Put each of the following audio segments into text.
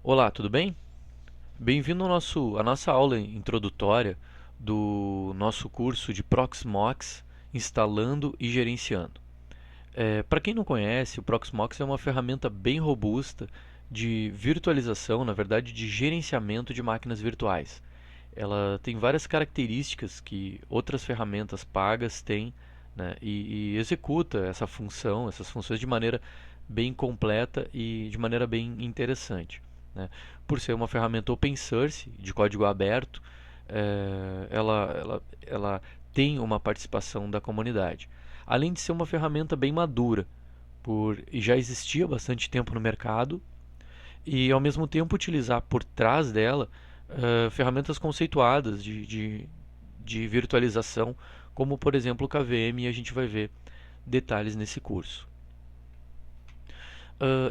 Olá, tudo bem? Bem-vindo à nossa aula introdutória do nosso curso de Proxmox instalando e gerenciando. Para quem não conhece, o Proxmox é uma ferramenta bem robusta de virtualização, na verdade, de gerenciamento de máquinas virtuais. Ela tem várias características que outras ferramentas pagas têm, né, e executa essas funções de maneira bem completa e de maneira bem interessante, né. Por ser uma ferramenta open source, de código aberto, ela tem uma participação da comunidade. Além de ser uma ferramenta bem madura, e já existia há bastante tempo no mercado, e ao mesmo tempo utilizar por trás dela ferramentas conceituadas de virtualização, como por exemplo o KVM, e a gente vai ver detalhes nesse curso.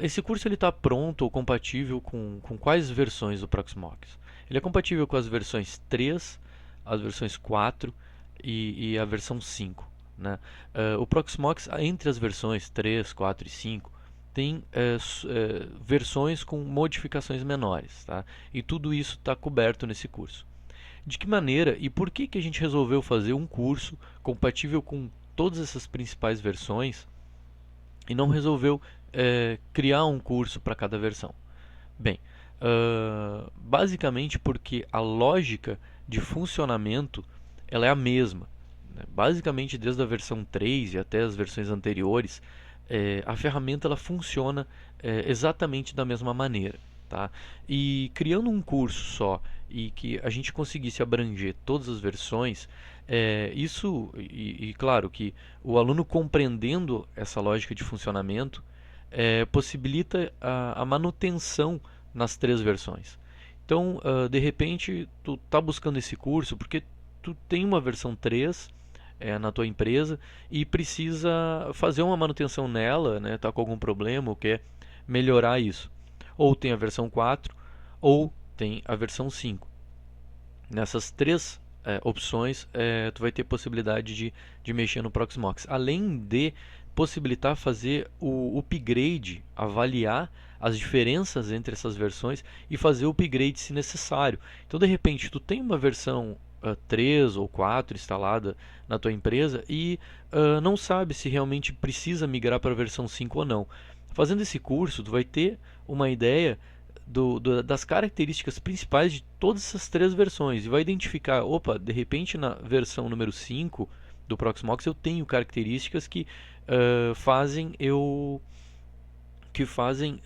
Esse curso está pronto ou compatível com quais versões do Proxmox? Ele é compatível com as versões 3, as versões 4 e a versão 5. Né? O Proxmox, entre as versões 3, 4 e 5, tem versões com modificações menores. Tá? E tudo isso está coberto nesse curso. De que maneira e por que a gente resolveu fazer um curso compatível com todas essas principais versões e não resolveu criar um curso para cada versão? Bem, basicamente porque a lógica de funcionamento ela é a mesma, né? Basicamente, desde a versão 3 e até as versões anteriores, a ferramenta ela funciona exatamente da mesma maneira. Tá? E criando um curso só e que a gente conseguisse abranger todas as versões, claro que o aluno compreendendo essa lógica de funcionamento possibilita a manutenção nas três versões. Então, de repente, tu está buscando esse curso porque tu tem uma versão 3 na tua empresa e precisa fazer uma manutenção nela, né, tá com algum problema ou quer melhorar isso. Ou tem a versão 4 ou tem a versão 5. Nessas três opções, tu vai ter possibilidade de mexer no Proxmox. Além de possibilitar fazer o upgrade, avaliar as diferenças entre essas versões e fazer o upgrade se necessário. Então, de repente, tu tem uma versão 3 ou 4 instalada na tua empresa e não sabe se realmente precisa migrar para a versão 5 ou não. Fazendo esse curso, tu vai ter uma ideia das características principais de todas essas três versões e vai identificar, opa, de repente na versão número 5 do Proxmox eu tenho características fazem eu que fazem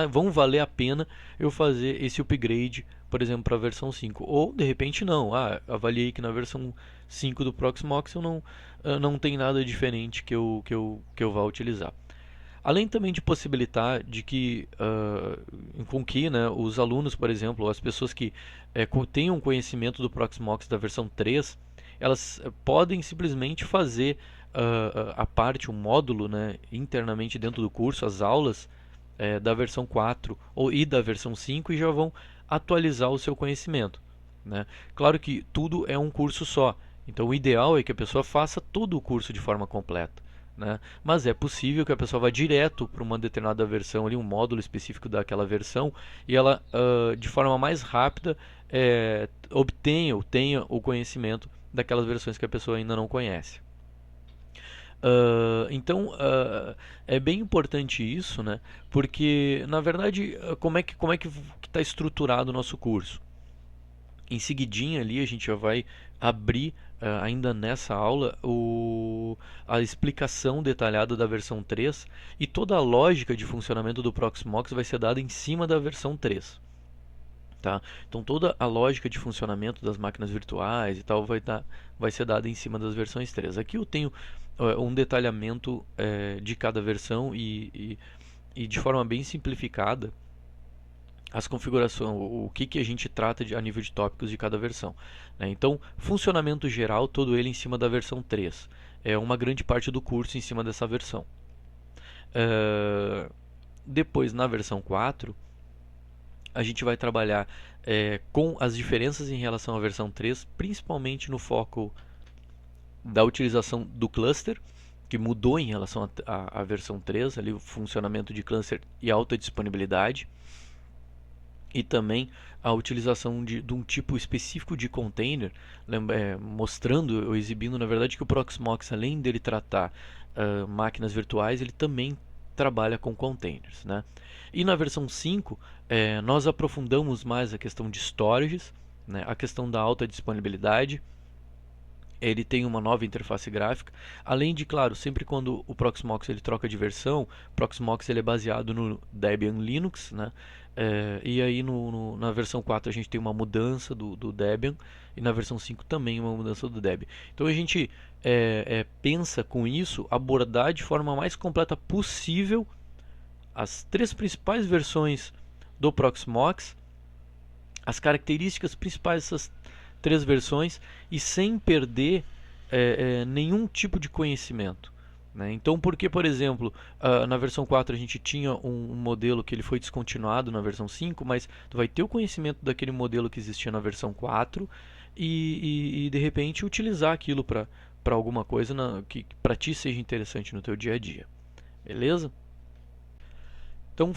vão valer a pena eu fazer esse upgrade, por exemplo, para a versão 5. Ou de repente não, avaliei que na versão 5 do Proxmox eu não tem nada diferente que eu vá utilizar. Além também de possibilitar de que, com que, né, os alunos, por exemplo, as pessoas que tenham conhecimento do Proxmox da versão 3, elas podem simplesmente fazer a parte, o módulo, né, internamente dentro do curso, as aulas da versão 4 e da versão 5 e já vão atualizar o seu conhecimento. Né? Claro que tudo é um curso só, então o ideal é que a pessoa faça todo o curso de forma completa. Né? Mas é possível que a pessoa vá direto para uma determinada versão, ali, um módulo específico daquela versão, e ela, de forma mais rápida, obtenha ou tenha o conhecimento daquelas versões que a pessoa ainda não conhece. Então é bem importante isso, né? Porque na verdade como é que está estruturado o nosso curso? Em seguidinha ali a gente já vai abrir ainda nessa aula a explicação detalhada da versão 3 e toda a lógica de funcionamento do Proxmox vai ser dada em cima da versão 3. Tá? Então toda a lógica de funcionamento das máquinas virtuais e tal vai ser dada em cima das versões 3. Aqui eu tenho um detalhamento de cada versão e de forma bem simplificada as configurações, o que a gente trata a nível de tópicos de cada versão. Né? Então, funcionamento geral, todo ele em cima da versão 3. É uma grande parte do curso em cima dessa versão. Depois, na versão 4, a gente vai trabalhar com as diferenças em relação à versão 3, principalmente no foco da utilização do cluster, que mudou em relação à versão 3, ali o funcionamento de cluster e alta disponibilidade, e também a utilização de um tipo específico de container, mostrando ou exibindo na verdade que o Proxmox, além dele tratar máquinas virtuais, ele também trabalha com containers, né? E na versão 5, nós aprofundamos mais a questão de storages, né? A questão da alta disponibilidade. Ele tem uma nova interface gráfica, além de, claro, sempre quando o Proxmox ele troca de versão, o Proxmox ele é baseado no Debian Linux, né? E aí na versão 4 a gente tem uma mudança do Debian, e na versão 5 também uma mudança do Debian. Então a gente pensa com isso abordar de forma mais completa possível as 3 principais versões do Proxmox, as características principais dessas 3 versões, e sem perder nenhum tipo de conhecimento, né? Então, porque, por exemplo, na versão 4 a gente tinha um modelo que ele foi descontinuado na versão 5, mas tu vai ter o conhecimento daquele modelo que existia na versão 4 e de repente utilizar aquilo para alguma coisa que para ti seja interessante no teu dia a dia. Beleza? Então,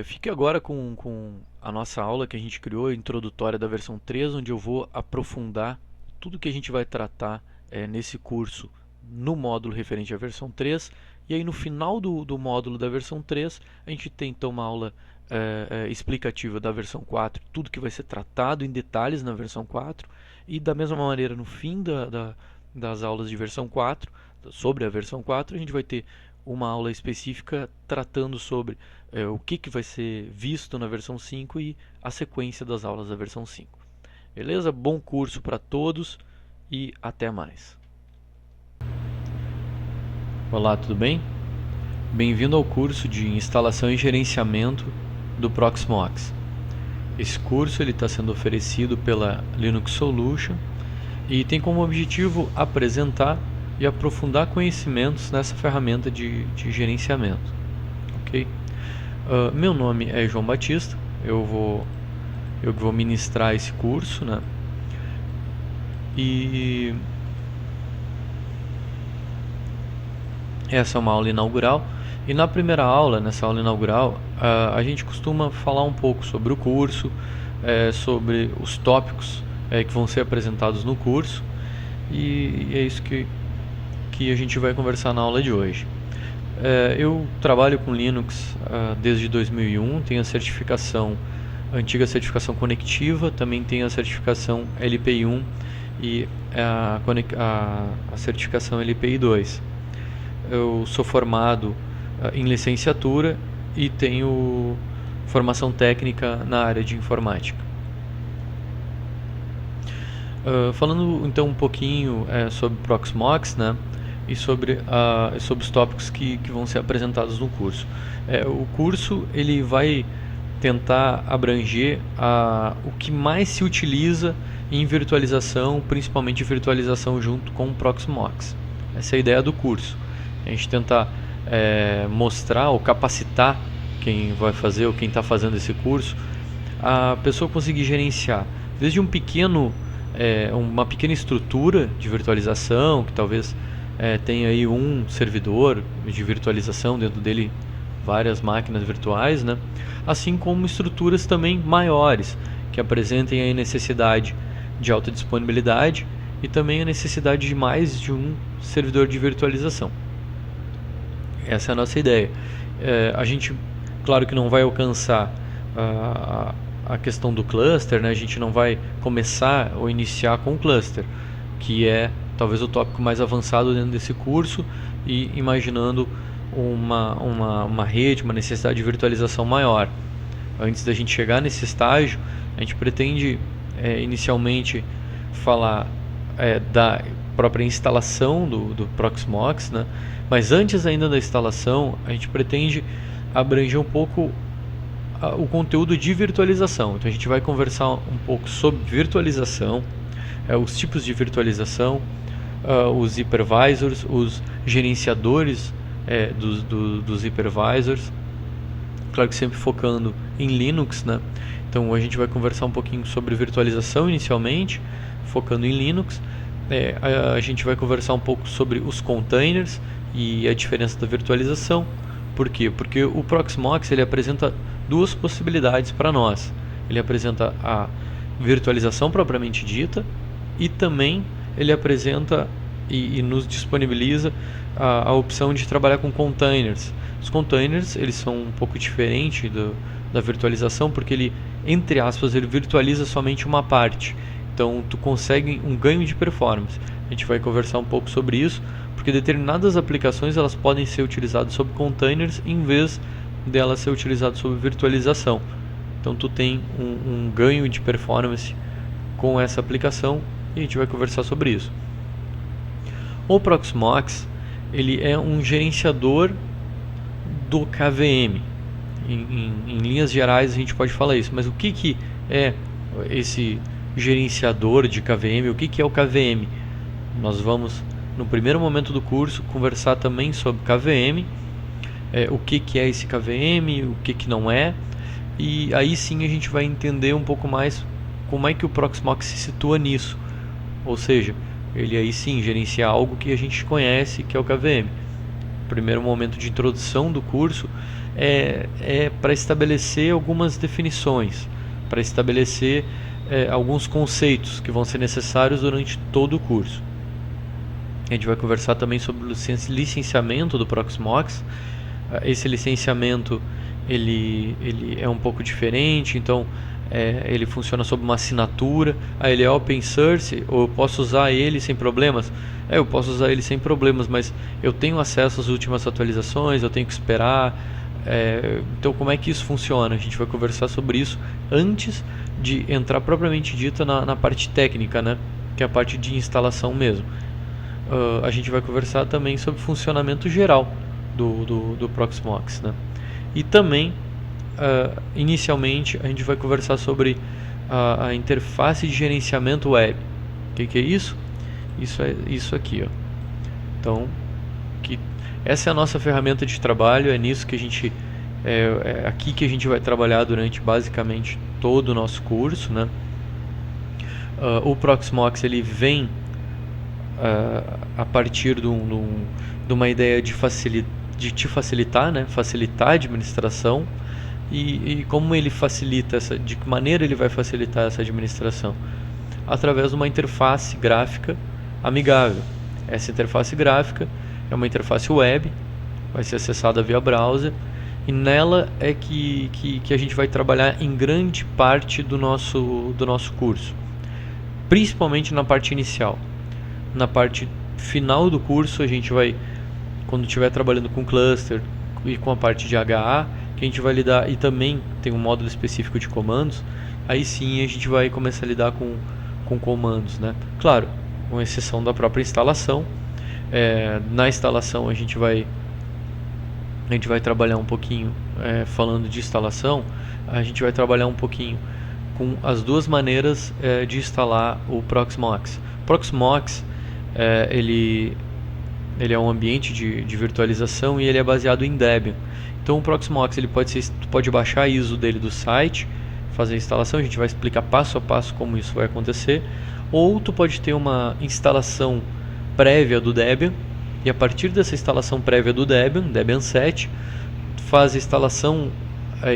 fique agora com a nossa aula que a gente criou, a introdutória da versão 3, onde eu vou aprofundar tudo que a gente vai tratar nesse curso no módulo referente à versão 3. E aí no final do módulo da versão 3, a gente tem então uma aula explicativa da versão 4, tudo que vai ser tratado em detalhes na versão 4. E da mesma maneira, no fim das aulas de versão 4, sobre a versão 4, a gente vai ter uma aula específica tratando sobre o que vai ser visto na versão 5 e a sequência das aulas da versão 5. Beleza? Bom curso para todos e até mais. Olá, tudo bem? Bem-vindo ao curso de instalação e gerenciamento do Proxmox. Esse curso está sendo oferecido pela Linux Solution e tem como objetivo apresentar e aprofundar conhecimentos nessa ferramenta de gerenciamento. Ok? Meu nome é João Batista, eu vou ministrar esse curso, né? E essa é uma aula inaugural. E na primeira aula, nessa aula inaugural, a gente costuma falar um pouco sobre o curso, sobre os tópicos que vão ser apresentados no curso, e é isso que a gente vai conversar na aula de hoje. Eu trabalho com Linux desde 2001, tenho a antiga certificação conectiva, também tenho a certificação LPI1 e a certificação LPI 2. Eu sou formado em licenciatura e tenho formação técnica na área de informática. Falando então um pouquinho sobre Proxmox, né, e sobre os tópicos que vão ser apresentados no curso. O curso ele vai tentar abranger o que mais se utiliza em virtualização, principalmente virtualização junto com o Proxmox. Essa é a ideia do curso. A gente tentar mostrar ou capacitar quem vai fazer ou quem está fazendo esse curso, a pessoa conseguir gerenciar desde uma pequena estrutura de virtualização, que talvez tenha aí um servidor de virtualização, dentro dele várias máquinas virtuais, né? Assim como estruturas também maiores, que apresentem a necessidade de alta disponibilidade e também a necessidade de mais de um servidor de virtualização. Essa é a nossa ideia. A gente, claro que não vai alcançar a questão do cluster, né? A gente não vai começar ou iniciar com o cluster, que é talvez o tópico mais avançado dentro desse curso, e imaginando uma rede, uma necessidade de virtualização maior. Antes da gente chegar nesse estágio, a gente pretende inicialmente falar da própria instalação do Proxmox, né? Mas antes ainda da instalação, a gente pretende abranger um pouco o conteúdo de virtualização. Então a gente vai conversar um pouco sobre virtualização, os tipos de virtualização, os hypervisors, os gerenciadores dos hypervisors, claro que sempre focando em Linux, né? Então a gente vai conversar um pouquinho sobre virtualização inicialmente, focando em Linux. A gente vai conversar um pouco sobre os containers e a diferença da virtualização. Por quê? Porque o Proxmox ele apresenta duas possibilidades para nós. Ele apresenta a virtualização propriamente dita e também ele apresenta e nos disponibiliza a opção de trabalhar com containers. Os containers eles são um pouco diferentes da virtualização porque ele, entre aspas, ele virtualiza somente uma parte. Então tu consegue um ganho de performance. A gente vai conversar um pouco sobre isso, porque determinadas aplicações elas podem ser utilizadas sobre containers em vez delas ser utilizadas sobre virtualização. Então tu tem um ganho de performance com essa aplicação e a gente vai conversar sobre isso. O Proxmox ele é um gerenciador do KVM. Em linhas gerais a gente pode falar isso, mas o que é esse gerenciador de KVM? O que é o KVM? Nós vamos no primeiro momento do curso conversar também sobre KVM, o que é esse KVM, o que não é, e aí sim a gente vai entender um pouco mais como é que o Proxmox se situa nisso, ou seja, ele aí sim gerencia algo que a gente conhece, que é o KVM. O primeiro momento de introdução do curso é para estabelecer algumas definições, para estabelecer alguns conceitos que vão ser necessários durante todo o curso. A gente vai conversar também sobre o licenciamento do Proxmox. Esse licenciamento ele é um pouco diferente, então ele funciona sob uma assinatura. Ele é open source, ou eu posso usar ele sem problemas? Eu posso usar ele sem problemas, mas eu tenho acesso às últimas atualizações, eu tenho que esperar. Então como é que isso funciona? A gente vai conversar sobre isso antes de entrar propriamente dita na parte técnica, né? Que é a parte de instalação mesmo. A gente vai conversar também sobre o funcionamento geral do Proxmox, né? E também, inicialmente, a gente vai conversar sobre a interface de gerenciamento web. O que é isso? Isso é isso aqui, ó. Então, essa é a nossa ferramenta de trabalho, é nisso que a gente aqui que a gente vai trabalhar durante basicamente todo o nosso curso, né? O Proxmox ele vem a partir de uma ideia de te facilitar, né? Facilitar a administração e como ele facilita de que maneira ele vai facilitar essa administração? Através de uma interface gráfica amigável. Essa interface gráfica é uma interface web, vai ser acessada via browser e nela é que a gente vai trabalhar em grande parte do nosso curso, principalmente na parte inicial. Na parte final do curso a gente vai, quando estiver trabalhando com cluster e com a parte de HA, que a gente vai lidar, e também tem um módulo específico de comandos, aí sim a gente vai começar a lidar com comandos, né? Claro, com exceção da própria instalação. Na instalação a gente vai trabalhar um pouquinho, falando de instalação, a gente vai trabalhar um pouquinho com as duas maneiras de instalar o Proxmox. Proxmox ele é um ambiente de virtualização e ele é baseado em Debian. Então o Proxmox tu pode baixar a ISO dele do site, fazer a instalação, a gente vai explicar passo a passo como isso vai acontecer, ou tu pode ter uma instalação prévia do Debian e a partir dessa instalação prévia do Debian 7, tu faz a instalação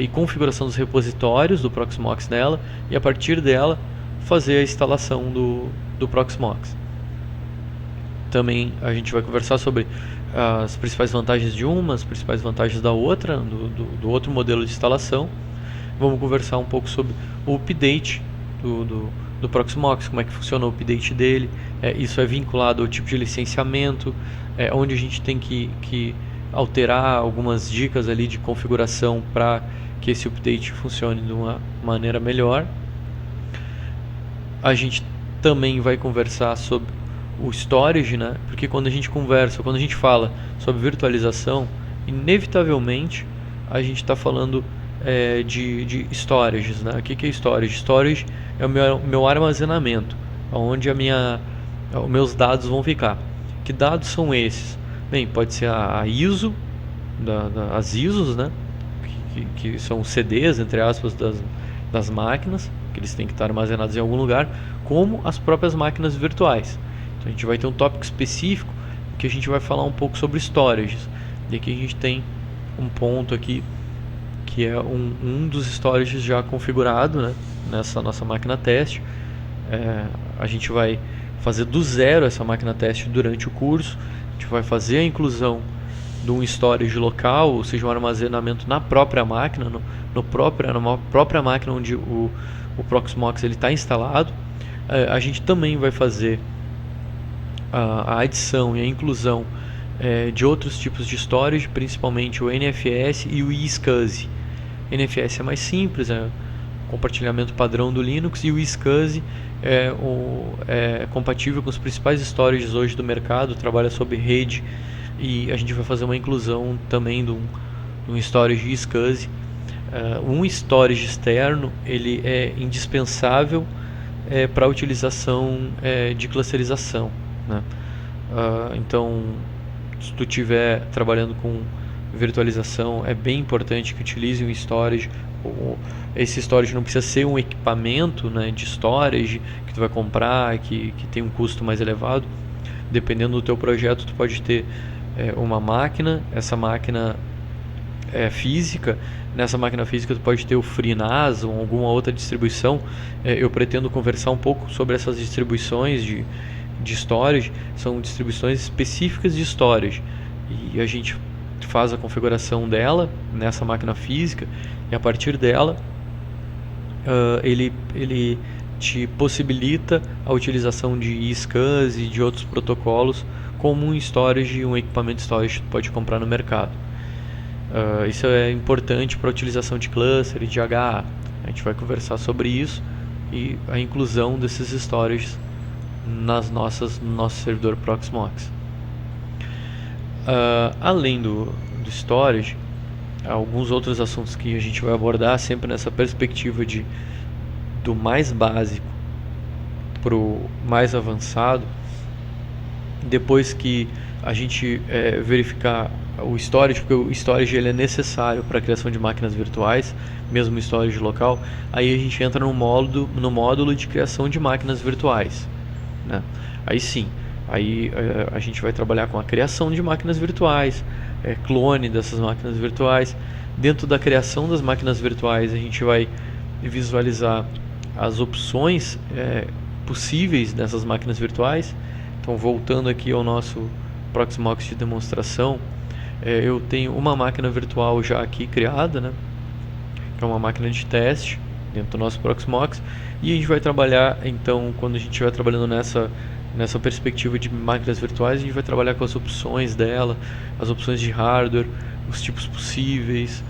e configuração dos repositórios do Proxmox nela e a partir dela fazer a instalação do Proxmox. Também a gente vai conversar sobre as principais vantagens de uma, as principais vantagens da outra, do outro modelo de instalação. Vamos conversar um pouco sobre o update do Proxmox, como é que funciona o update dele. Isso é vinculado ao tipo de licenciamento, onde a gente tem que alterar algumas dicas ali de configuração para que esse update funcione de uma maneira melhor. A gente também vai conversar sobre o storage, né? Porque quando a gente fala sobre virtualização, inevitavelmente a gente está falando de storages, né? O que é storage? Storage é o meu armazenamento, onde os meus dados vão ficar. Que dados são esses? Bem, pode ser a ISO, as ISOs, né? Que são CDs, entre aspas, das máquinas, que eles têm que estar armazenados em algum lugar, como as próprias máquinas virtuais. Então a gente vai ter um tópico específico que a gente vai falar um pouco sobre storages. E aqui a gente tem um ponto aqui que é um dos storages já configurado, né, nessa nossa máquina teste. A gente vai fazer do zero essa máquina teste durante o curso. A gente vai fazer a inclusão de um storage local, ou seja, um armazenamento na própria máquina, na própria máquina onde o Proxmox está instalado. A gente também vai fazer a adição e a inclusão de outros tipos de storage, principalmente o NFS e o iSCSI. NFS é mais simples, é compartilhamento padrão do Linux, e o iSCSI é compatível com os principais storages hoje do mercado, trabalha sob rede, e a gente vai fazer uma inclusão também de um storage iSCSI. Um storage externo ele é indispensável para a utilização de clusterização, né? Então, se tu estiver trabalhando com virtualização, é bem importante que utilize um storage. Esse storage não precisa ser um equipamento, né, de storage que tu vai comprar, que tem um custo mais elevado. Dependendo do teu projeto, tu pode ter uma máquina, essa máquina é física. Nessa máquina física tu pode ter o FreeNAS ou alguma outra distribuição. Eu pretendo conversar um pouco sobre essas distribuições de storage. São distribuições específicas de storage, e a gente faz a configuração dela nessa máquina física, e a partir dela ele te possibilita a utilização de iSCSI e de outros protocolos como um storage, um equipamento storage que tu pode comprar no mercado. Isso é importante para a utilização de cluster e de HA. A gente vai conversar sobre isso e a inclusão desses storages no nosso servidor Proxmox. Além do storage, alguns outros assuntos que a gente vai abordar sempre nessa perspectiva do mais básico para o mais avançado. Depois que a gente verificar o storage, porque o storage ele é necessário para a criação de máquinas virtuais, mesmo o storage local, aí a gente entra no módulo de criação de máquinas virtuais, né? Aí sim, a gente vai trabalhar com a criação de máquinas virtuais, clone dessas máquinas virtuais. Dentro da criação das máquinas virtuais, a gente vai visualizar as opções possíveis dessas máquinas virtuais. Então, voltando aqui ao nosso Proxmox de demonstração, eu tenho uma máquina virtual já aqui criada, né, que é uma máquina de teste dentro do nosso Proxmox, e a gente vai trabalhar, então, quando a gente estiver trabalhando nessa perspectiva de máquinas virtuais, a gente vai trabalhar com as opções dela, as opções de hardware, os tipos possíveis,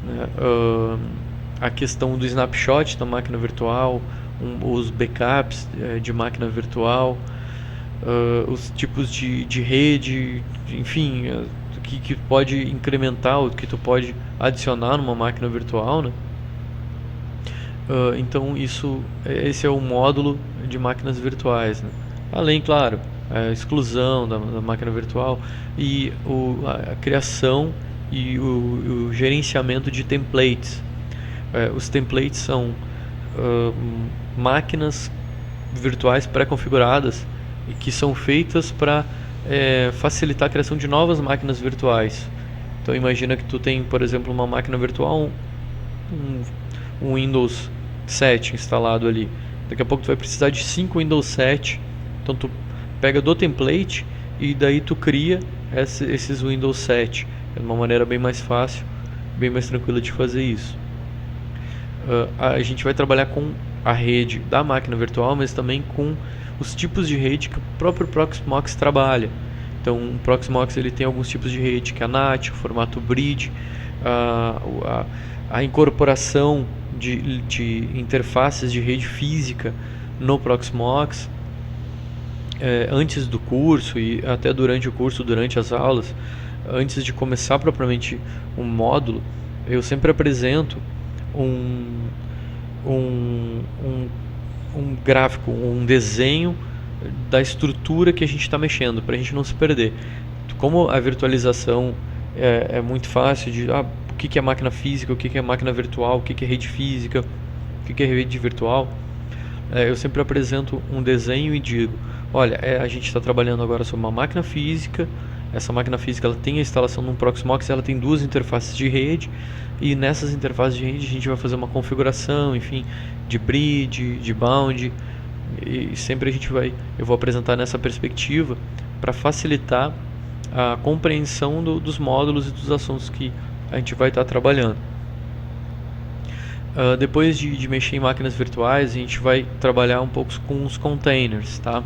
né, a questão do snapshot da máquina virtual, os backups de máquina virtual, os tipos de rede, enfim, o que pode incrementar, o que tu pode adicionar numa máquina virtual, né? Então esse é o módulo de máquinas virtuais, né? Além, claro, a exclusão da máquina virtual e a criação e o gerenciamento de templates. Os templates são máquinas virtuais pré-configuradas e que são feitas para facilitar a criação de novas máquinas virtuais. Então imagina que tu tem, por exemplo, uma máquina virtual, um Windows 7 instalado ali. Daqui a pouco tu vai precisar de 5 Windows 7. Então tu pega do template e daí tu cria esses Windows 7. É uma maneira bem mais fácil, bem mais tranquila de fazer isso. A gente vai trabalhar com a rede da máquina virtual, mas também com os tipos de rede que o próprio Proxmox trabalha. Então o Proxmox ele tem alguns tipos de rede, que é a NAT, o formato bridge, a incorporação de interfaces de rede física no Proxmox. Antes do curso e até durante o curso, durante as aulas, antes de começar propriamente um módulo, eu sempre apresento um gráfico, um desenho da estrutura que a gente está mexendo, para a gente não se perder. Como a virtualização é muito fácil de o que é máquina física, o que é máquina virtual, o que é rede física, o que é rede virtual, eu sempre apresento um desenho e digo: olha, a gente está trabalhando agora sobre uma máquina física. Essa máquina física ela tem a instalação de um Proxmox, ela tem duas interfaces de rede, e nessas interfaces de rede a gente vai fazer uma configuração, enfim, de bridge, de bound, e sempre eu vou apresentar nessa perspectiva para facilitar a compreensão dos módulos e dos assuntos que a gente vai estar trabalhando. Depois de mexer em máquinas virtuais, a gente vai trabalhar um pouco com os containers, tá?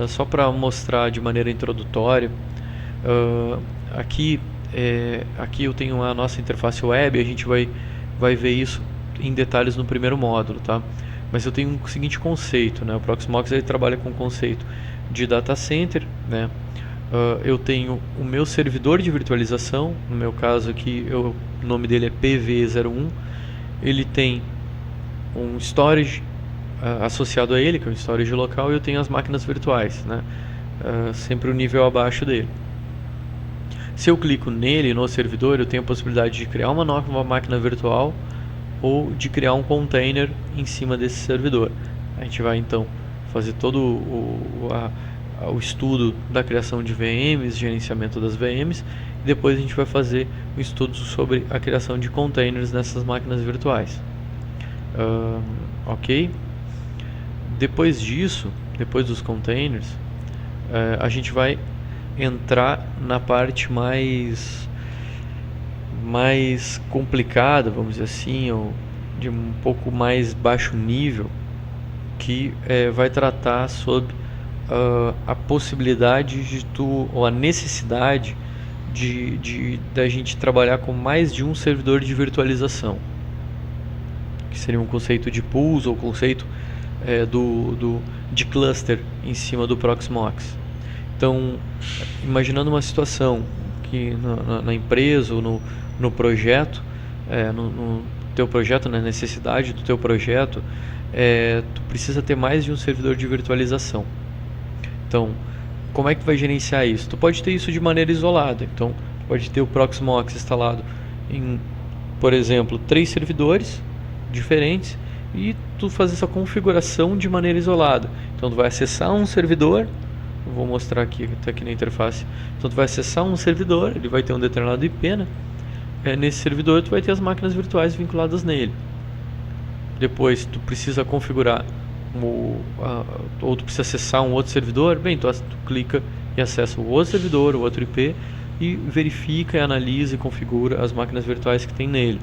Só para mostrar de maneira introdutória, aqui eu tenho a nossa interface web, a gente vai ver isso em detalhes no primeiro módulo, tá? Mas eu tenho o seguinte conceito, né? O Proxmox ele trabalha com o conceito de data center, né? Eu tenho o meu servidor de virtualização, no meu caso aqui o nome dele é PV01, ele tem um storage associado a ele, que é um storage local, e eu tenho as máquinas virtuais, né? Sempre o nível abaixo dele. Se eu clico nele, no servidor, eu tenho a possibilidade de criar uma nova máquina virtual ou de criar um container em cima desse servidor. A gente vai então fazer todo o estudo da criação de VMs, gerenciamento das VMs, e depois a gente vai fazer um estudo sobre a criação de containers nessas máquinas virtuais. Ok? Depois disso, depois dos containers, a gente vai entrar na parte mais complicada, vamos dizer assim, ou de um pouco mais baixo nível, que vai tratar sobre a possibilidade ou a necessidade da gente trabalhar com mais de um servidor de virtualização, que seria um conceito de pools ou conceito de cluster em cima do Proxmox. Então, imaginando uma situação que na empresa ou no projeto, no teu projeto, na necessidade do teu projeto, tu precisa ter mais de um servidor de virtualização. Então, como é que vai gerenciar isso? Tu pode ter isso de maneira isolada. Então, tu pode ter o Proxmox instalado em, por exemplo, 3 servidores diferentes e tu fazer essa configuração de maneira isolada. Então, tu vai acessar um servidor, eu vou mostrar aqui, está aqui na interface. Então, tu vai acessar um servidor, ele vai ter um determinado IP, né? Nesse servidor, tu vai ter as máquinas virtuais vinculadas nele. Depois, tu precisa configurar ou tu precisa acessar um outro servidor, bem, tu clica e acessa o outro servidor, o outro IP, e verifica, analisa e configura as máquinas virtuais que tem nele.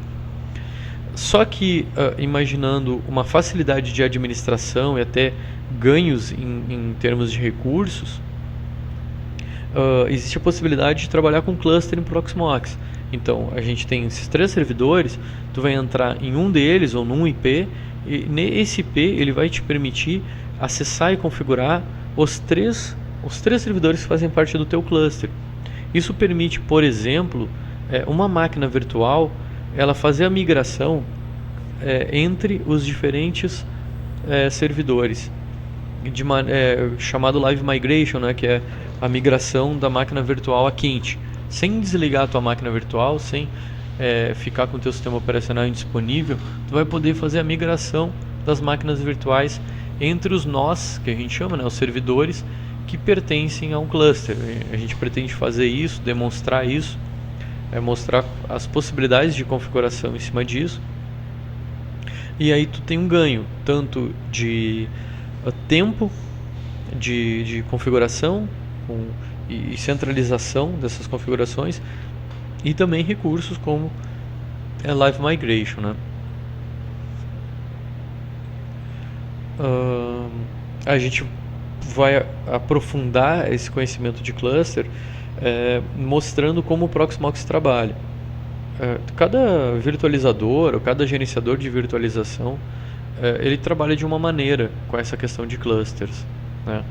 Só que, imaginando uma facilidade de administração e até ganhos em termos de recursos, existe a possibilidade de trabalhar com cluster em Proxmox. Então, a gente tem esses 3 servidores, tu vai entrar em um deles ou num IP, e nesse IP ele vai te permitir acessar e configurar os três servidores que fazem parte do teu cluster. Isso permite, por exemplo, uma máquina virtual ela fazer a migração entre os diferentes servidores, chamado Live Migration, né, que é a migração da máquina virtual a Quint, sem desligar a tua máquina virtual, sem ficar com o teu sistema operacional indisponível. Tu vai poder fazer a migração das máquinas virtuais entre os nós, que a gente chama, né, os servidores que pertencem a um cluster. A gente pretende fazer isso, demonstrar isso, mostrar as possibilidades de configuração em cima disso. E aí tu tem um ganho tanto de tempo de configuração e centralização dessas configurações, e também recursos como Live Migration, né? A gente vai aprofundar esse conhecimento de cluster mostrando como o Proxmox trabalha. Cada virtualizador ou cada gerenciador de virtualização ele trabalha de uma maneira com essa questão de clusters, né?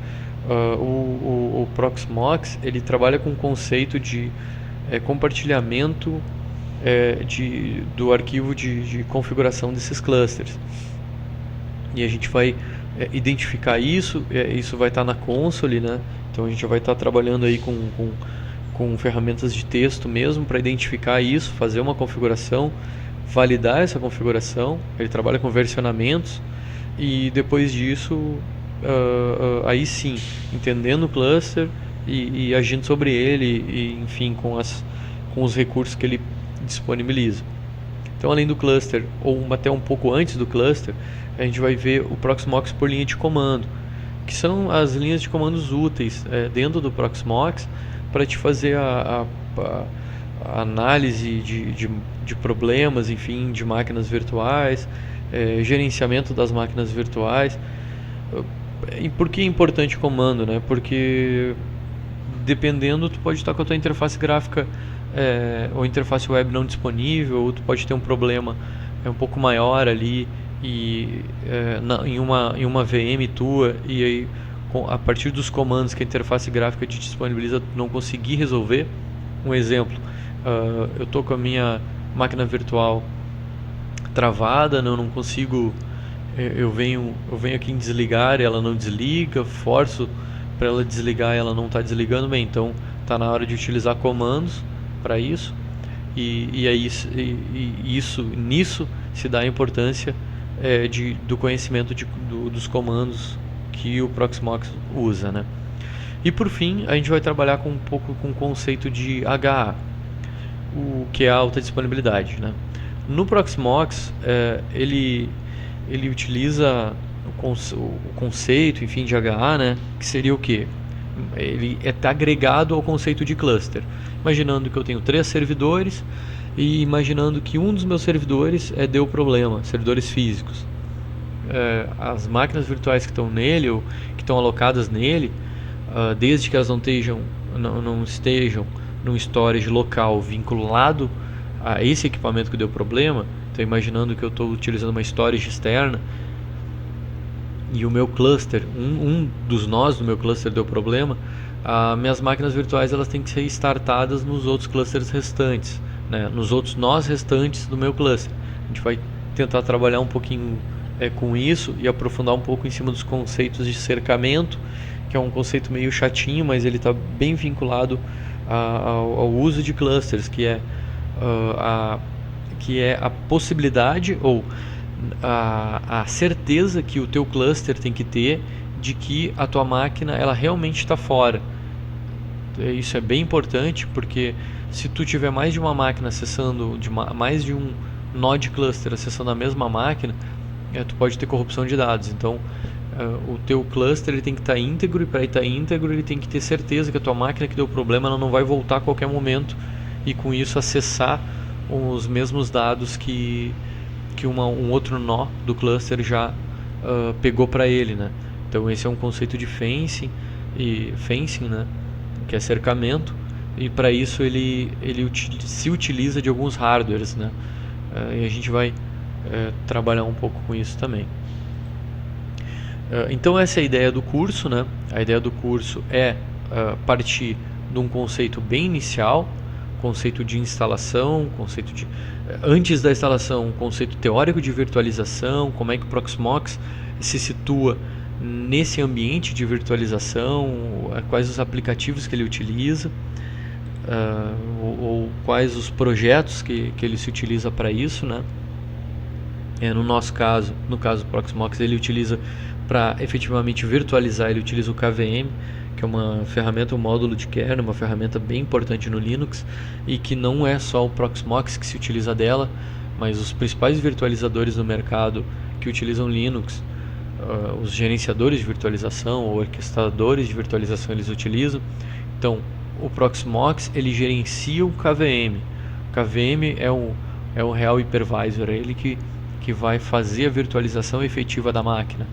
O Proxmox ele trabalha com o conceito de compartilhamento do arquivo de configuração desses clusters, e a gente vai identificar isso. Isso vai estar na console, né? Então a gente vai estar trabalhando aí com ferramentas de texto mesmo para identificar isso, fazer uma configuração, validar essa configuração. Ele trabalha com versionamentos, e depois disso aí sim, entendendo o cluster e agindo sobre ele, e, enfim, com os recursos que ele disponibiliza. Então, além do cluster, ou até um pouco antes do cluster, a gente vai ver o Proxmox por linha de comando, que são as linhas de comandos úteis dentro do Proxmox para te fazer a análise de problemas, enfim, de máquinas virtuais, gerenciamento das máquinas virtuais. E por que é importante o comando, né? Porque dependendo, tu pode estar com a tua interface gráfica ou interface web não disponível, ou tu pode ter um problema um pouco maior ali em uma VM tua, e aí a partir dos comandos que a interface gráfica te disponibiliza, tu não conseguir resolver. Um exemplo, eu estou com a minha máquina virtual travada, não consigo, eu venho aqui em desligar e ela não desliga, forço para ela desligar e ela não está desligando. Bem, então está na hora de utilizar comandos para isso, nisso se dá a importância do conhecimento dos comandos que o Proxmox usa, né? E por fim, a gente vai trabalhar um pouco com o conceito de HA, o que é a alta disponibilidade, né? No Proxmox, ele utiliza o conceito, enfim, de HA, né? Que seria o quê? Ele está agregado ao conceito de cluster. Imaginando que eu tenho 3 servidores e imaginando que um dos meus servidores deu problema, servidores físicos. As máquinas virtuais que estão nele ou que estão alocadas nele, desde que elas não estejam num storage local vinculado a esse equipamento que deu problema. Então, imaginando que eu estou utilizando uma storage externa e o meu cluster, um dos nós do meu cluster deu problema, minhas máquinas virtuais elas têm que ser startadas nos outros clusters restantes, né? Nos outros nós restantes do meu cluster. A gente vai tentar trabalhar um pouquinho com isso e aprofundar um pouco em cima dos conceitos de cercamento, que é um conceito meio chatinho, mas ele está bem vinculado ao uso de clusters, que é a possibilidade ou a certeza que o teu cluster tem que ter de que a tua máquina ela realmente está fora. Isso é bem importante, porque se tu tiver mais de uma máquina acessando, mais de um nó de cluster acessando a mesma máquina, tu pode ter corrupção de dados. Então, o teu cluster ele tem que estar íntegro, e para estar íntegro ele tem que ter certeza que a tua máquina que deu problema ela não vai voltar a qualquer momento e com isso acessar os mesmos dados que um outro nó do cluster já pegou para ele, né? Então esse é um conceito de fencing, né? Que é cercamento, e para isso ele se utiliza de alguns hardwares, né? E a gente vai trabalhar um pouco com isso também. Então essa é a ideia do curso, né? A ideia do curso é partir de um conceito bem inicial, conceito de instalação, antes da instalação, um conceito teórico de virtualização, como é que o Proxmox se situa nesse ambiente de virtualização, quais os aplicativos que ele utiliza, ou quais os projetos que ele se utiliza para isso, né? No nosso caso, no caso do Proxmox, ele utiliza para efetivamente virtualizar, ele utiliza o KVM, que é uma ferramenta, um módulo de kernel, uma ferramenta bem importante no Linux, e que não é só o Proxmox que se utiliza dela, mas os principais virtualizadores no mercado que utilizam Linux, os gerenciadores de virtualização ou orquestradores de virtualização eles utilizam. Então, o Proxmox ele gerencia o KVM. O KVM é o Real Hypervisor, é ele que vai fazer a virtualização efetiva da máquina,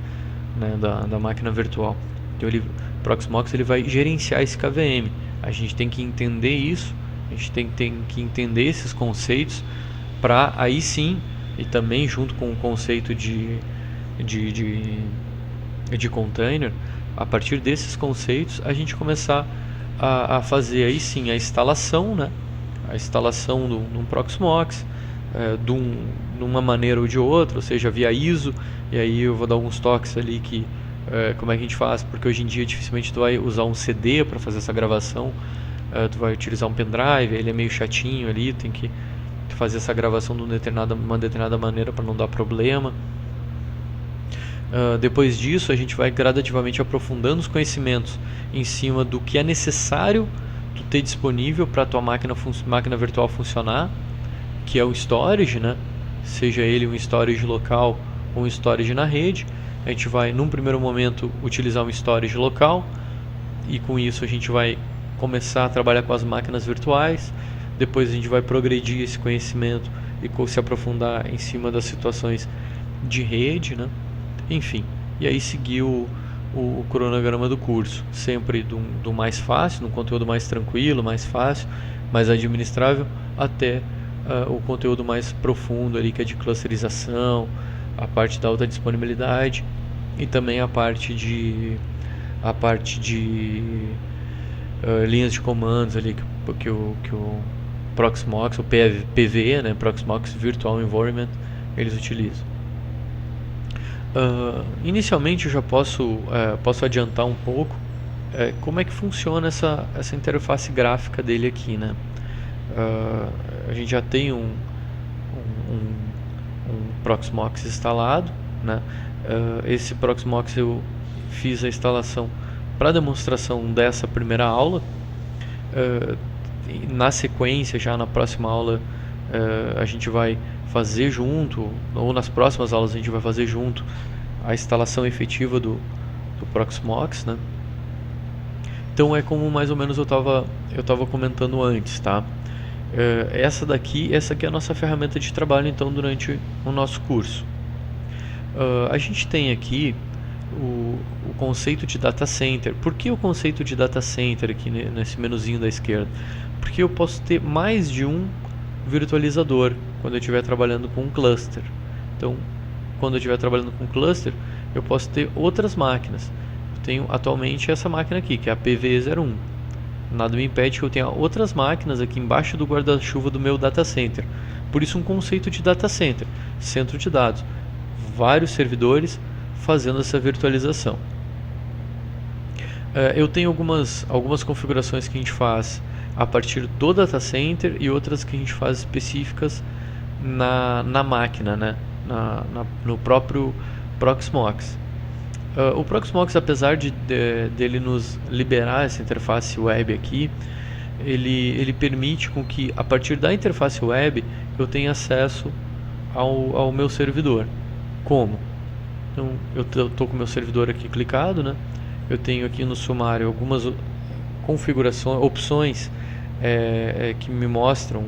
né, da máquina virtual. Então, o Proxmox ele vai gerenciar esse KVM. A gente tem que entender isso, a gente tem que entender esses conceitos para aí sim, e também junto com o conceito de container, a partir desses conceitos a gente começar a fazer aí sim a instalação, né? A instalação de um Proxmox, de uma maneira ou de outra, ou seja, via ISO, e aí eu vou dar alguns toques ali que como é que a gente faz, porque hoje em dia dificilmente tu vai usar um CD para fazer essa gravação, tu vai utilizar um pendrive, ele é meio chatinho ali, tem que fazer essa gravação de uma determinada maneira para não dar problema. Depois disso, a gente vai gradativamente aprofundando os conhecimentos em cima do que é necessário tu ter disponível para a tua máquina virtual funcionar, que é o storage, né? Seja ele um storage local ou um storage na rede. A gente vai, num primeiro momento, utilizar um storage local, e com isso a gente vai começar a trabalhar com as máquinas virtuais. Depois a gente vai progredir esse conhecimento e se aprofundar em cima das situações de rede, né? Enfim, e aí seguir o cronograma do curso, sempre do mais fácil, no conteúdo mais tranquilo, mais fácil, mais administrável, até o conteúdo mais profundo ali, que é de clusterização, a parte da alta disponibilidade e também a parte de linhas de comandos ali que o Proxmox, o PVE, né, Proxmox Virtual Environment, eles utilizam. Inicialmente eu já posso adiantar um pouco como é que funciona essa interface gráfica dele aqui, né? A gente já tem um Proxmox instalado, né? Esse Proxmox eu fiz a instalação para demonstração dessa primeira aula. Na sequência, já na próxima aula, a gente vai fazer junto, ou nas próximas aulas a gente vai fazer junto a instalação efetiva do Proxmox, né? Então é como mais ou menos eu estava comentando antes, tá? Essa aqui é a nossa ferramenta de trabalho então durante o nosso curso. A gente tem aqui o conceito de data center. Por que o conceito de data center aqui nesse menuzinho da esquerda? Porque eu posso ter mais de um virtualizador quando eu estiver trabalhando com um cluster. Então, quando eu estiver trabalhando com um cluster, eu posso ter outras máquinas. Eu tenho atualmente essa máquina aqui, que é a PV01. Nada me impede que eu tenha outras máquinas aqui embaixo do guarda-chuva do meu data center. Por isso um conceito de data center, centro de dados. Vários servidores fazendo essa virtualização. Eu tenho algumas configurações que a gente faz a partir do data center e outras que a gente faz específicas na máquina, né? No próprio Proxmox. O Proxmox, apesar dele nos liberar essa interface web aqui, ele permite com que a partir da interface web eu tenha acesso ao meu servidor. Como? Então, eu estou com o meu servidor aqui clicado, né? Eu tenho aqui no sumário algumas configurações, opções que me mostram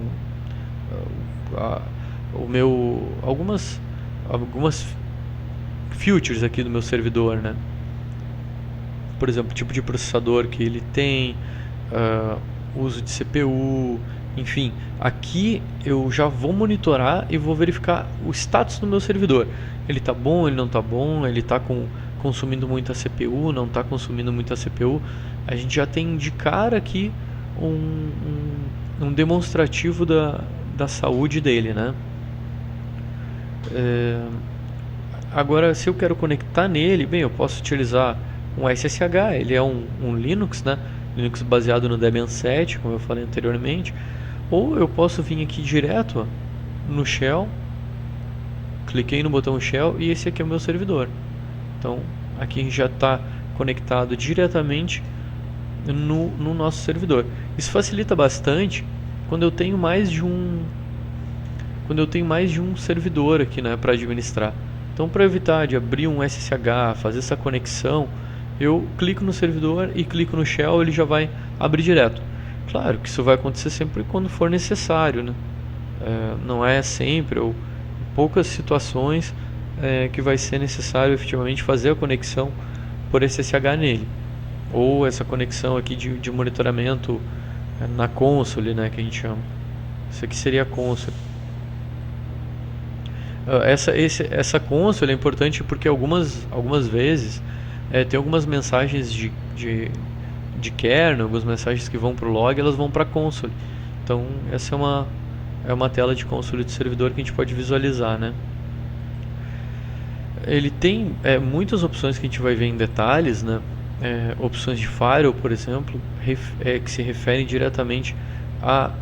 algumas features aqui do meu servidor, né? Por exemplo, tipo de processador que ele tem, uso de CPU, enfim. Aqui eu já vou monitorar e vou verificar o status do meu servidor. Ele está bom, ele não está bom, ele está consumindo muita CPU, não está consumindo muita CPU. A gente já tem de cara aqui um demonstrativo da saúde dele, né? Agora, se eu quero conectar nele, bem, eu posso utilizar um SSH, ele é um Linux, né? Linux baseado no Debian 7, como eu falei anteriormente. Ou eu posso vir aqui direto, ó, no Shell, cliquei no botão Shell e esse aqui é o meu servidor. Então, aqui a gente já está conectado diretamente no nosso servidor. Isso facilita bastante quando eu tenho mais de um servidor aqui, né, para administrar. Então, para evitar de abrir um SSH, fazer essa conexão, eu clico no servidor e clico no Shell, ele já vai abrir direto. Claro que isso vai acontecer sempre quando for necessário, né? Não é sempre, ou em poucas situações que vai ser necessário efetivamente fazer a conexão por SSH nele. Ou essa conexão aqui de monitoramento na console, né, que a gente chama. Isso aqui seria a console. Essa console é importante porque algumas vezes tem algumas mensagens de kernel, algumas mensagens que vão para o log, elas vão para a console. Então essa é uma tela de console do servidor que a gente pode visualizar, né? Ele tem muitas opções que a gente vai ver em detalhes, né? Opções de firewall, por exemplo, que se referem diretamente a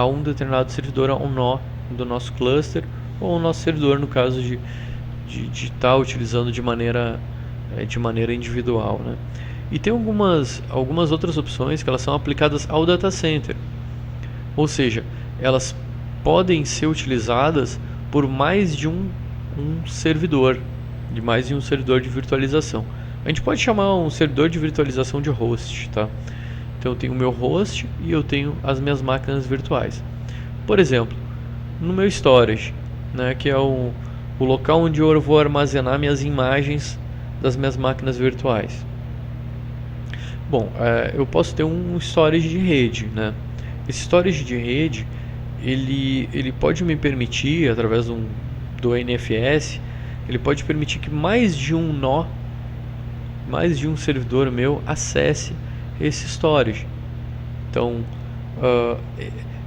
um determinado servidor, a um nó do nosso cluster, ou o nosso servidor no caso de estar utilizando de maneira individual, né? E tem algumas outras opções que elas são aplicadas ao data center, ou seja, elas podem ser utilizadas por mais de um servidor, de mais de um servidor de virtualização. A gente pode chamar um servidor de virtualização de host, tá? Então eu tenho o meu host e eu tenho as minhas máquinas virtuais. Por exemplo, no meu storage, né, que é o local onde eu vou armazenar minhas imagens das minhas máquinas virtuais. Bom, eu posso ter um storage de rede, né? Esse storage de rede, ele pode me permitir, através do NFS, ele pode permitir que mais de um servidor meu acesse esse storage. Então,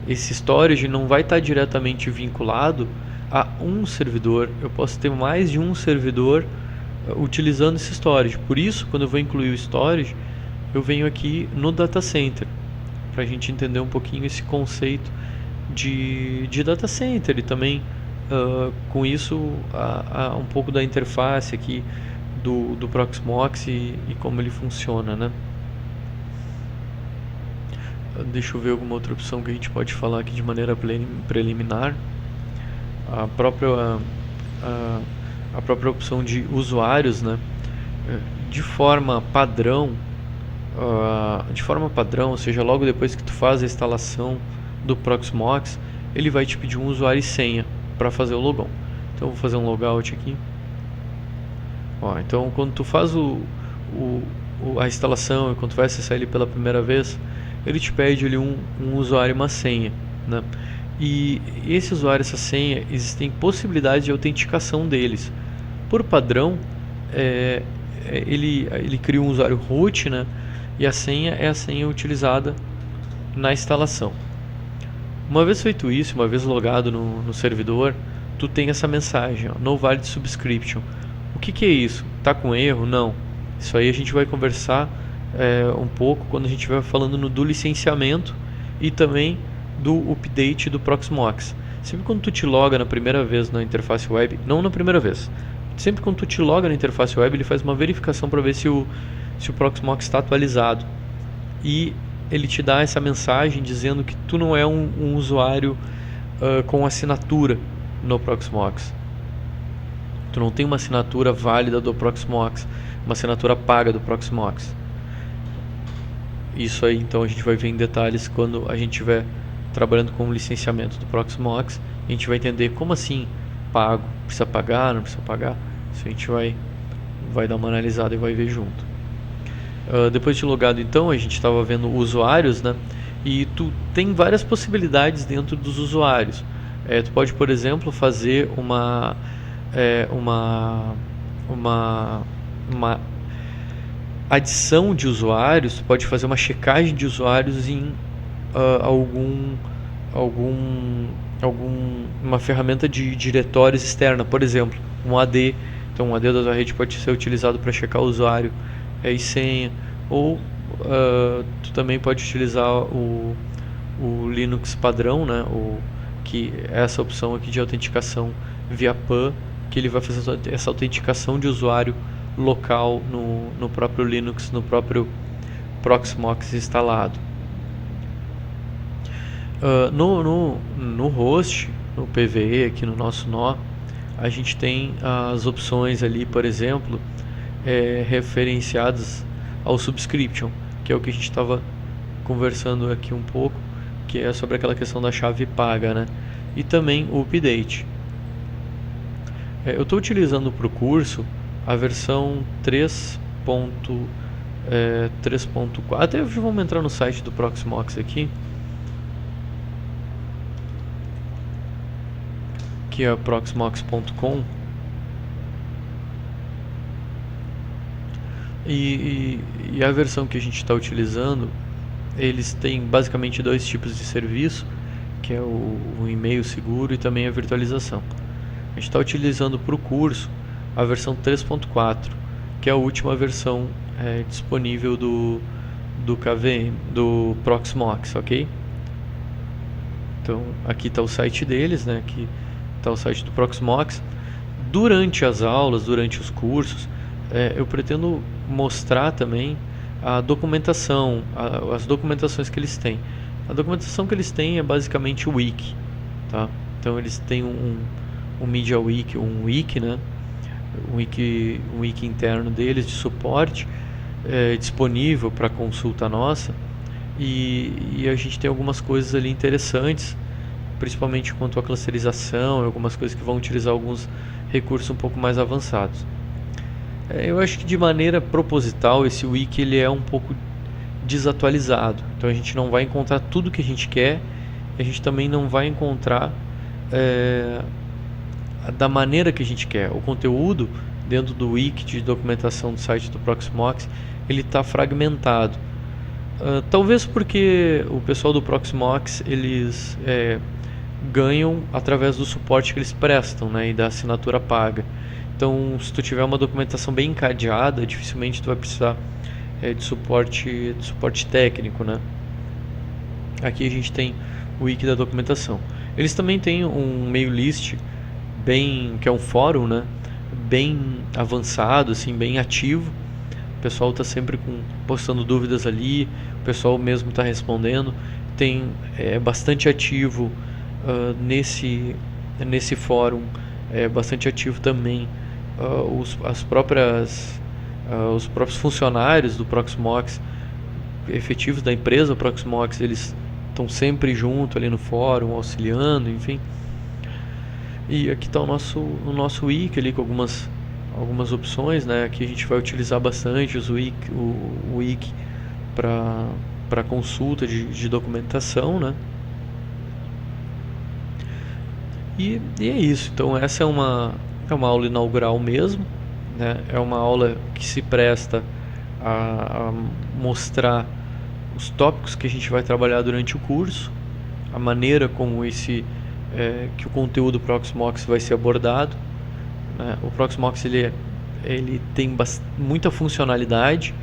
esse storage não vai estar diretamente vinculado a um servidor. Eu posso ter mais de um servidor utilizando esse storage. Por isso, quando eu vou incluir o storage, eu venho aqui no data center, para a gente entender um pouquinho esse conceito de data center e também com isso um pouco da interface aqui do Proxmox e como ele funciona, né? Deixa eu ver alguma outra opção que a gente pode falar aqui de maneira preliminar. A própria opção de usuários, né? De forma padrão, ou seja, logo depois que tu faz a instalação do Proxmox, ele vai te pedir um usuário e senha para fazer o logon. Então eu vou fazer um logout aqui. Então quando tu faz a instalação e quando tu vai acessar ele pela primeira vez, ele te pede ali um usuário e uma senha, né? E esse usuário e essa senha, existem possibilidades de autenticação deles. Por padrão, ele cria um usuário root, né? E a senha é a senha utilizada na instalação. Uma vez feito isso, uma vez logado no servidor, tu tem essa mensagem, no valid subscription. O que é isso? Tá com erro? Não. Isso aí a gente vai conversar um pouco quando a gente vai falando do licenciamento e também do update do Proxmox. Sempre quando tu te loga na primeira vez na interface web, não na primeira vez, sempre quando tu te loga na interface web, ele faz uma verificação para ver se o Proxmox está atualizado. E ele te dá essa mensagem dizendo que tu não é um usuário com assinatura no Proxmox. Tu não tem uma assinatura válida do Proxmox, uma assinatura paga do Proxmox. Isso aí então a gente vai ver em detalhes quando a gente estiver trabalhando com o licenciamento do Proxmox. A gente vai entender como assim pago, precisa pagar, não precisa pagar. Isso a gente vai dar uma analisada e vai ver junto. Depois de logado então, a gente estava vendo usuários, né? E tu tem várias possibilidades dentro dos usuários. Tu pode, por exemplo, fazer uma adição de usuários, tu pode fazer uma checagem de usuários em uma ferramenta de diretórios externa, por exemplo, um AD. Então, um AD da tua rede pode ser utilizado para checar o usuário e senha, ou tu também pode utilizar o Linux padrão, né? Que é essa opção aqui de autenticação via PAN, que ele vai fazer essa autenticação de usuário local no próprio Linux, no próprio Proxmox instalado. No host, no PVE, aqui no nosso nó, a gente tem as opções ali, por exemplo, referenciadas ao subscription, que é o que a gente estava conversando aqui um pouco, que é sobre aquela questão da chave paga, né? E também o update. Eu estou utilizando para o curso a versão 3.4. Até vamos entrar no site do Proxmox aqui, que é proxmox.com. E a versão que a gente está utilizando, eles têm basicamente dois tipos de serviço, que é o e-mail seguro e também a virtualização. A gente está utilizando para o curso a versão 3.4, que é a última versão disponível do KVM, do Proxmox, ok? Então aqui está o site deles, né? Aqui está o site do Proxmox. durante as aulas, durante os cursos, eu pretendo mostrar também a documentação, as documentações que eles têm. A documentação que eles têm é basicamente o wiki, tá? Então eles têm um Media Wiki, um wiki, né? Um wiki interno deles de suporte, disponível para consulta nossa, e a gente tem algumas coisas ali interessantes, principalmente quanto à clusterização, algumas coisas que vão utilizar alguns recursos um pouco mais avançados. Eu acho que de maneira proposital esse wiki ele é um pouco desatualizado, então a gente não vai encontrar tudo que a gente quer, e a gente também não vai encontrar da maneira que a gente quer. O conteúdo dentro do wiki de documentação do site do Proxmox ele está fragmentado. Talvez porque o pessoal do Proxmox eles ganham através do suporte que eles prestam, né, e da assinatura paga. Então, se tu tiver uma documentação bem encadeada, dificilmente tu vai precisar de suporte técnico, né? Aqui a gente tem o wiki da documentação. Eles também têm um mail list que é um fórum, né, bem avançado, assim, bem ativo. O pessoal está sempre postando dúvidas ali, o pessoal mesmo está respondendo. É bastante ativo nesse fórum, é bastante ativo também os próprios funcionários do Proxmox, efetivos da empresa Proxmox, eles estão sempre junto ali no fórum, auxiliando, enfim. E aqui está o nosso wiki ali com algumas opções, né? Aqui a gente vai utilizar bastante o wiki para consulta de documentação, né? E é isso. Então essa é uma aula inaugural mesmo, né? É uma aula que se presta a mostrar os tópicos que a gente vai trabalhar durante o curso, a maneira como que o conteúdo Proxmox vai ser abordado, né? O Proxmox ele tem muita funcionalidade.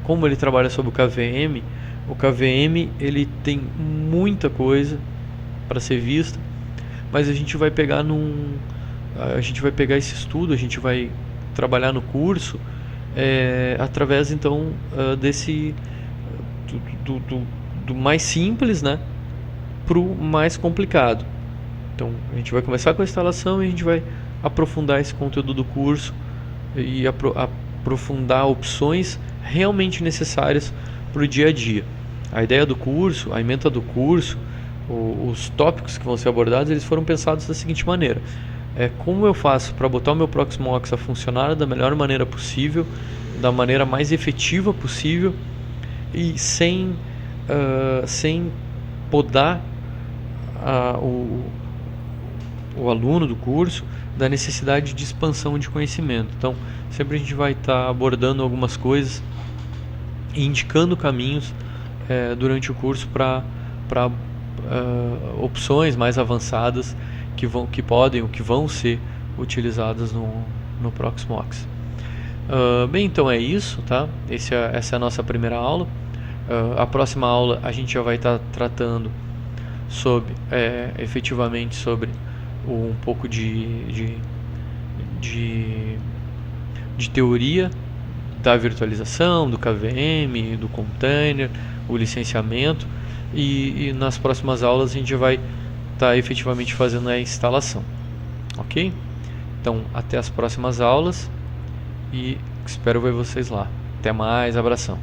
Como ele trabalha sobre o KVM ele tem muita coisa para ser vista, mas a gente vai pegar esse estudo, a gente vai trabalhar no curso através então do mais simples, né, para o mais complicado. Então a gente vai começar com a instalação e a gente vai aprofundar esse conteúdo do curso e aprofundar opções realmente necessárias para o dia a dia. A ideia do curso, a ementa do curso, os tópicos que vão ser abordados, eles foram pensados da seguinte maneira: como eu faço para botar o meu Proxmox a funcionar da melhor maneira possível, da maneira mais efetiva possível e sem podar o aluno do curso da necessidade de expansão de conhecimento. Então, sempre a gente vai estar abordando algumas coisas e indicando caminhos durante o curso para opções mais avançadas que podem ou que vão ser utilizadas no Proxmox. Bem, então é isso, tá? Essa é a nossa primeira aula. A próxima aula a gente já vai estar tratando efetivamente sobre um pouco de teoria da virtualização, do KVM, do container, o licenciamento, e nas próximas aulas a gente vai estar efetivamente fazendo a instalação, ok? Então, até as próximas aulas e espero ver vocês lá. Até mais, abração.